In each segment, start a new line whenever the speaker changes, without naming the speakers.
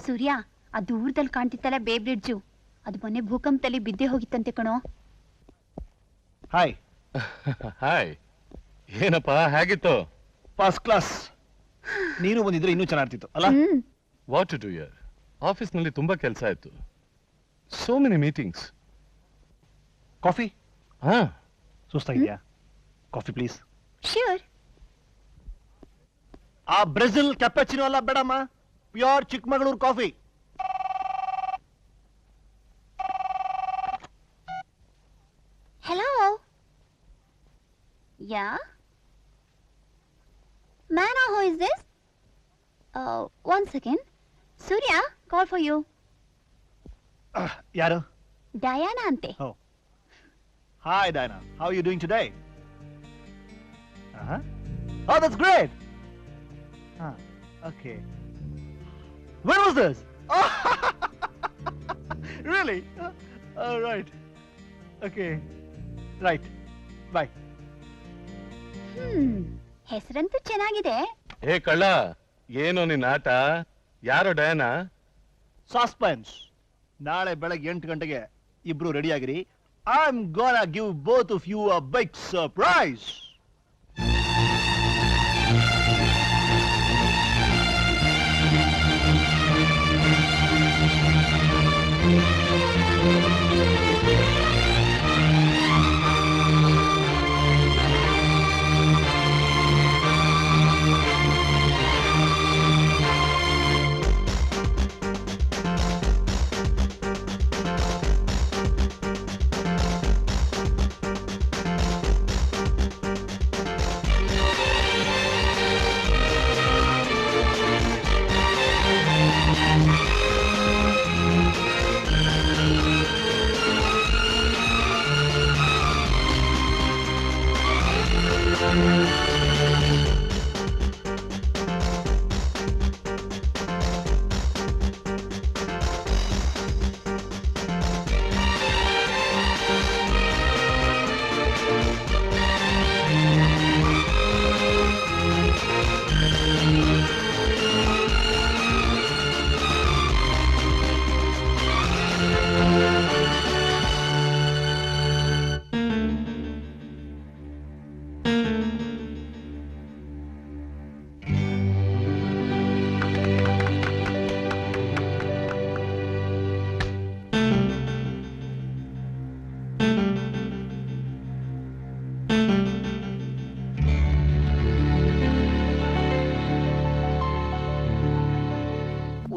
ಸೂರ್ಯ, ಆ ದೂರದಲ್ಲಿ ಕಾಣ್ತಿತ್ತಲ್ಲ ಬೇ ಬ್ರಿಡ್ಜು, ಅದು ಮೊನ್ನೆ ಭೂಕಂಪದಲ್ಲಿ ಬಿದ್ದೆ ಹೋಗಿತ್ತಂತೆ ಕಣೋ.
ಹಾಯ್.
ಹಾಯ್. ಏನಪ್ಪ, ಹೇಗಿತ್ತು?
First class. ನೀನು ಬಂದಿದ್ರೆ ಇನ್ನೂ ಚೆನ್ನಾಗಿರ್ತಿತ್ತು ಅಲ್ಲ?
ವಾಟ್ ಟು ಡೂ ಯರ್? ಆಫೀಸ್ ನಲ್ಲಿ ತುಂಬಾ ಕೆಲಸ ಆಯ್ತು. So many meetings.
ಕಾಫಿ?
ಹಾ.
ಸುಸ್ತಾಗಿದ್ಯಾ? Coffee please.
ಶ್ಯೂರ್.
ಆ ಬ್ರೆಜಿಲ್ ಕ್ಯಾಪಚಿನೋ ಅಲ್ಲ ಬೇಡಮ್ಮ, pure Chikkamagaluru coffee.
Hello. Yeah. Mana, who is this? 1 second. Surya, call for you.
ಯಾರು?
Diana ante.
Oh. Hi Diana. How are you doing today? Oh, that's great. Okay. When was this? Oh, really? All right. Okay. Right. Bye.
ಹೆಸರಂತೂ ಚೆನ್ನಾಗಿದೆ.
ಏ ಕಳ್ಳ, ಏನೋ ನಿನ್ನ ಆಟ? ಯಾರೋ Diana?
Suspense. ನಾಳೆ ಬೆಳಗ್ಗೆ 8 ಗಂಟೆಗೆ ಇಬ್ರು ರೆಡಿ ಆಗಿರಿ. I'm gonna give both of you a big surprise.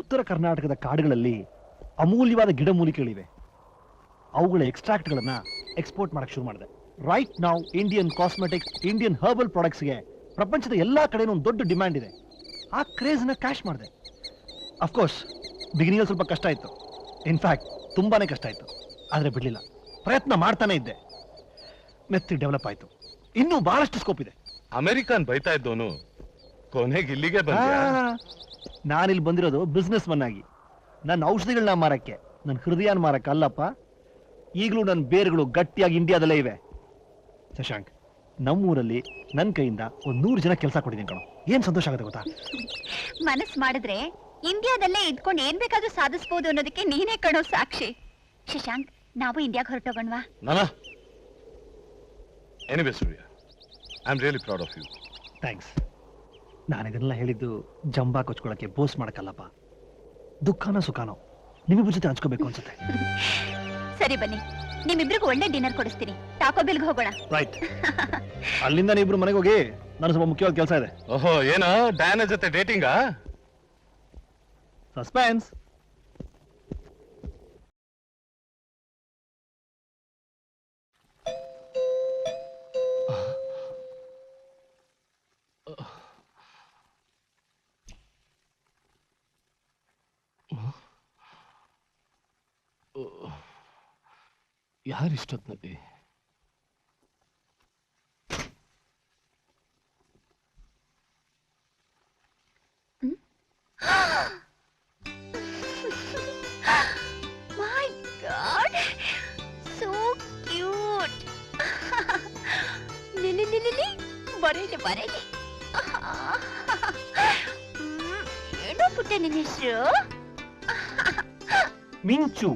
ಉತ್ತರ ಕರ್ನಾಟಕದ ಕಾಡುಗಳಲ್ಲಿ ಅಮೂಲ್ಯವಾದ ಗಿಡಮೂಲಿಕೆಗಳಿವೆ. ಅವುಗಳ ಎಕ್ಸ್ಟ್ರಾಕ್ಟ್ಗಳನ್ನ ಎಕ್ಸ್ಪೋರ್ಟ್ ಮಾಡಕ್ಕೆ ಶುರು ಮಾಡಿದೆ. Right now Indian cosmetics, Indian herbal ಪ್ರಾಡಕ್ಟ್ಸ್ಗೆ ಪ್ರಪಂಚದ ಎಲ್ಲಾ ಕಡೆನೂ ಒಂದು ದೊಡ್ಡ ಡಿಮ್ಯಾಂಡ್ ಇದೆ. ಆ ಕ್ರೇಜ್ನ ಕ್ಯಾಶ್ ಮಾಡಿದೆ. ಅಫ್ಕೋರ್ಸ್ ಬಿಗಿನಿಂಗ್ ಸ್ವಲ್ಪ ಕಷ್ಟ ಇತ್ತು. ಇನ್ಫ್ಯಾಕ್ಟ್ ತುಂಬಾನೇ ಕಷ್ಟ ಇತ್ತು, ಆದರೆ ಬಿಡಲಿಲ್ಲ. ಪ್ರಯತ್ನ ಮಾಡ್ತಾನೆ ಇದ್ದೆ. ಮೆತ್ತಿ ಡೆವಲಪ್ ಆಯ್ತು. ಇನ್ನೂ ಬಹಳಷ್ಟು ಸ್ಕೋಪ್ ಇದೆ.
ಅಮೆರಿಕನ್ ಬೈತಾ ಇದ್ದವನು ಕೊನೆಗೆ ಇಲ್ಲಿಗೆ ಬಂದ.
ನಾನಿಲ್ಲಿ ಬಂದಿರೋದು ಬಿಸ್ನೆಸ್ ಮನ್ ಆಗಿ. ನನ್ನ ಔಷಧಿಗಳನ್ನ ಮಾರಕ್ಕೆ, ನನ್ನ ಹೃದಯನ ಮಾರಕ್ಕೆ ಅಲ್ಲಪ್ಪ. ಈಗಲೂ ನನ್ನ ಬೇರುಗಳು ಗಟ್ಟಿಯಾಗಿ ಇಂಡಿಯಾದಲ್ಲೇ ಇವೆ. ಶಶಾಂಕ್, ನಮ್ಮೂರಲ್ಲಿ ನನ್ನ ಕೈಯಿಂದ 100 ಜನ ಕೆಲಸ ಕೊಟ್ಟಿದ್ದೀನಿ ಕಣೋ. ಏನ್ ಸಂತೋಷ ಆಗುತ್ತೆ ಗೊತ್ತಾ?
ಮನಸ್ ಮಾಡಿದ್ರೆ ಇಂಡಿಯಾದಲ್ಲೇ ಇದ್ಕೊಂಡು ಏನ್ ಬೇಕಾದ್ರೂ ಸಾಧಿಸಬಹುದು ಅನ್ನೋದಕ್ಕೆ ನೀನೇ ಕಣೋ ಸಾಕ್ಷಿ. ಶಶಾಂಕ್, ನಾವು ಇಂಡಿಯಾಗೆ ಹೊರಟೋಗಣ್ವಾ?
Anyway Surya, I am really proud of you.
Thanks. ನಾನು ಇದನ್ನೆಲ್ಲ ಹೇಳಿದ್ದು ಜಂಬಾ ಕೊಚ್ಕೊಳ್ಳೋಕೆ, ಬೋಸ್ ಮಾಡಕ್ಕಲ್ಲಪ್ಪ. ದುಃಖನೋ ಸುಖನೋ ನಿಮ್ಮಿಬ್ಬರ ಜೊತೆ ಹಂಚ್ಕೋಬೇಕು ಅನ್ಸುತ್ತೆ.
ಸರಿ ಬನ್ನಿ, ನಿಮ್ಮಿಬ್ರಿಗೂ ಒಳ್ಳೆ ಡಿನ್ನರ್ ಕೊಡಿಸ್ತೀನಿ. ಟಾಕೋ ಬೆಲ್ಗೆ ಹೋಗೋಣ.
ರೈಟ್. ಅಲ್ಲಿಂದ ನೀವಿಬ್ರು ಮನೆಗೆ ಹೋಗಿ, ನಾನು ಸ್ವಲ್ಪ ಮುಖ್ಯವಾದ ಕೆಲಸ ಇದೆ.
ಓಹೋ, ಏನೋ ಡಯಾನಾ ಜೊತೆ ಡೇಟಿಂಗಾ?
ಸಸ್ಪೆನ್ಸ್.
ಯಾರಿಷ್ಟೊತ್ತಿನಲ್ಲಿ?
My God, so cute. Lily, Bareilly. ಏನೋ ಪುಟ್ಟ ನಿನ್ನ ಹೆಸರು?
ಮಿಂಚು.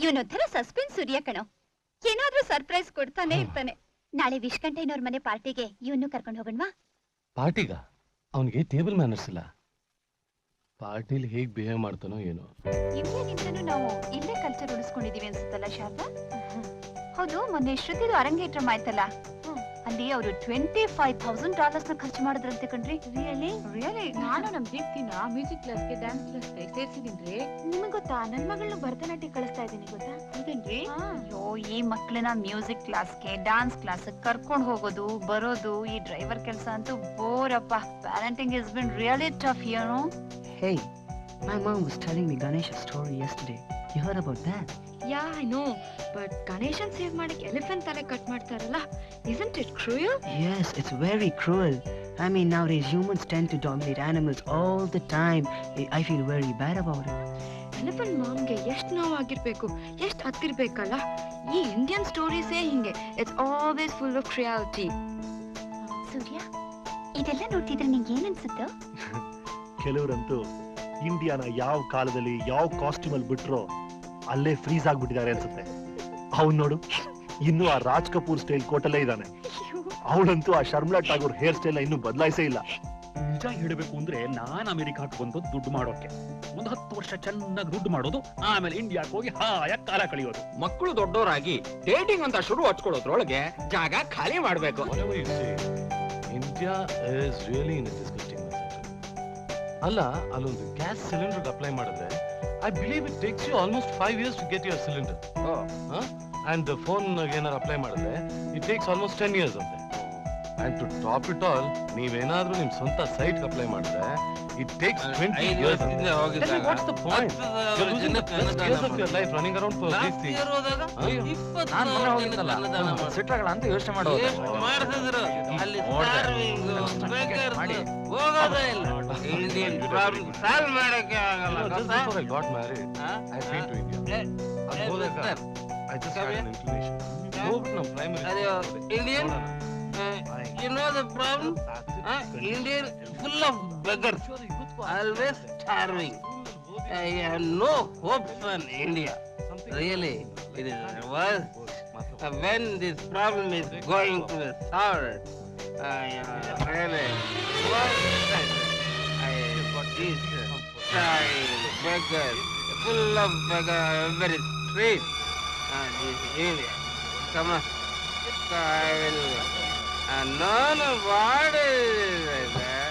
ಇವನೊಂಥರ ಸಸ್ಪೆನ್ಸ್ ಸೂರ್ಯ ಕಣೋ, ಏನಾದ್ರೂ ಸರ್ಪ್ರೈಸ್ ಕೊಡ್ತಾನೆ ಇರ್ತಾನೆ. ನಾಳೆ ವಿಶ್ಕಂಠಯ್ಯನವ್ರ ಮನೆ ಪಾರ್ಟಿಗೆ ಇವನು ಕರ್ಕೊಂಡು ಹೋಗೋಣವಾ?
ಪಾರ್ಟಿಗ? ಅವನಿಗೆ ಟೇಬಲ್ ಮ್ಯಾನರ್ಸ್ ಇಲ್ಲ. ಪಾರ್ಟಿಲಿ ಹೇಗ್ ಬಿಹೇವ್ ಮಾಡ್ತಾನೋ ಏನೋ.
ಇಂಡಿಯಾಗಿಂತನೂ ನಾವು ಇಲ್ಲೇ ಕಲ್ಚರ್ ಉಳಿಸ್ಕೊಂಡಿದೀವಿ ಅನ್ಸುತ್ತಲ್ಲ ಶಾರದಾ? ಹೌದು, ಮೊನ್ನೆ ಶ್ರುತಿದು ಅರಂಗೇಟ್ರಮ್ ಆಯ್ತಲ್ಲ, ಅಲ್ಲಿ ಅವರು $25,000 ಖರ್ಚು ಮಾಡಿದ್ರಂತೆ ಕಣ್ರಿ. ರಿಯಲಿ
ನಾನು ನಮ್ ದೀಪ್ತಿನ ಮ್ಯೂಸಿಕ್ ಕ್ಲಾಸ್ಗೆ ಡ್ಯಾನ್ಸ್ ಕ್ಲಾಸ್ಗೆ ಸೇರ್ಸಿದೀನ್ರಿ.
ನಿಮಗ್ ಗೊತ್ತಾ, ನನ್ ಮಗಳನ್ನ ಭರತನಾಟ್ಯ ಕಳಿಸ್ತಾ ಇದ್ದೀನಿ ಗೊತ್ತಾ?
ಹೌದೇನ್ರಿ?
ಅಯ್ಯೋ, ಈ ಮಕ್ಳನ್ನ ಮ್ಯೂಸಿಕ್ ಕ್ಲಾಸ್ಗೆ ಡಾನ್ಸ್ ಕ್ಲಾಸ್ ಕರ್ಕೊಂಡ್ ಹೋಗೋದು ಬರೋದು ಈ ಡ್ರೈವರ್ ಕೆಲಸ ಅಂತೂ ಬೋರಪ್ಪ. Parenting is been really tough, you know.
Hey, my mom was telling me Ganesha's story yesterday. You heard about that?
Yeah I know, but Ganeshan save ಮಾಡಕ್ಕೆ ಎಲಿಫೆಂಟ್ ತಲೆ ಕಟ್ ಮಾಡ್ತಾರಲ್ಲ, isn't it cruel?
Yes, it's very cruel. I mean, nowadays humans tend to dominate animals all the time. I feel very bad about it.
Elephant ಮಾಮ್ಗೆ ಎಷ್ಟು ನೋವಾಗಿರ್ಬೇಕು, ಎಷ್ಟು ಹತ್ತಿರ್ಬೇಕಲ್ಲ. ಈ Indian ಸ್ಟೋರೀಸೇ ಹಿಂಗೆ, it's always full of cruelty.
Surya, ಇದೆಲ್ಲ ನೋಡ್ತಿದ್ರೆ ನಿಂಗೆ ಏನ್ ಅನ್ಸುತ್ತೋ?
ಕೆಲವರಂತೂ ಇಂಡಿಯಾನ ಯಾವ ಕಾಲದಲ್ಲಿ ಯಾವ ಕಾಸ್ಟ್ಯೂಮ್ ಅಲ್ಲಿ ಬಿಟ್ರೋ ಅಲ್ಲೇ ಫ್ರೀಸ್ ಆಗ್ಬಿಟ್ಟಿದ್ದಾರೆ ಅನ್ಸುತ್ತೆ. ಅವ್ನು ನೋಡು, ಇನ್ನು ಆ ರಾಜ್ ಕಪೂರ್ ಸ್ಟೈಲ್ ಕೋಟಲ್ಲೇ ಇದ್ದಾನೆ. ಅವಳಂತೂ ಆ ಶರ್ಮಿಳಾ ಟಾಗೋರ್ ಹೇರ್ ಸ್ಟೈಲ್ ಇನ್ನೂ ಬದಲಾಯಿಸೇ ಇಲ್ಲ.
ನಿಜ ಹೇಳಬೇಕು ಅಂದ್ರೆ ನಾನ್ ಅಮೆರಿಕಾಕ್ ಬಂದು ದುಡ್ಡು ಮಾಡೋಕೆ 10 ವರ್ಷ ಚೆನ್ನಾಗಿ ದುಡ್ಡು ಮಾಡೋದು, ಆಮೇಲೆ ಇಂಡಿಯಾಕ್ ಹೋಗಿ ಹಾಯಾಗಿ ಕಾಲ ಕಳೆಯೋದು.
ಮಕ್ಕಳು ದೊಡ್ಡವರಾಗಿ ಡೇಟಿಂಗ್ ಅಂತ ಶುರು ಹಚ್ಕೊಳ್ಳೋದ್ರೊಳಗೆ ಜಾಗ ಖಾಲಿ ಮಾಡ್ಬೇಕು.
India is really in disgusting. ಅಲ್ಲ, ಅಲ್ಲೊಂದು ಗ್ಯಾಸ್ ಸಿಲಿಂಡರ್ ಅಪ್ಲೈ ಮಾಡಿದ್ರೆ I believe it takes you almost 5 years to get your cylinder. And the phone ಏನಾರು ಅಪ್ಲೈ ಮಾಡಿದ್ರೆ it takes almost 10 years ಅಂತೆ. And to top it all, ನೀವೇನಾದ್ರೂ ನಿಮ್ ಸ್ವಂತ site apply ಮಾಡಿದ್ರೆ it takes 20 years. Tell me, what's the point? You're losing the best years of your life running around for these things.
ನಾನ್ ಮೊನ್ನೆ ಹೋಗಿದ್ದಲ್ಲ, ಸಿಟ್ರಾಗಳ ಅಂತ ಯೋಚನೆ ಮಾಡೋದು. ಹೋಗೋದೇ ಇಲ್ಲ. ಇಂಡಿಯನ್ ಪ್ರಾಬ್ಲಮ್ ಸಾಲ್ವ್ ಮಾಡಕ್ಕೆ ಆಗಲ್ಲ.
Just before I got married, I been to India. ಅಲ್ಲಿ ಹೋದಾಗ I just had an inclination. ಹೋಗ್ಬಿಟ್ಟು ನಮ್ಮ primary
Indian, you know the problem? Indian full of beggars, always starving. I have no hopes on India. Really, it is worse. When this problem is going to be solved, really, these child beggars, full of beggars, very street. This India, come on, I will. No, what is it?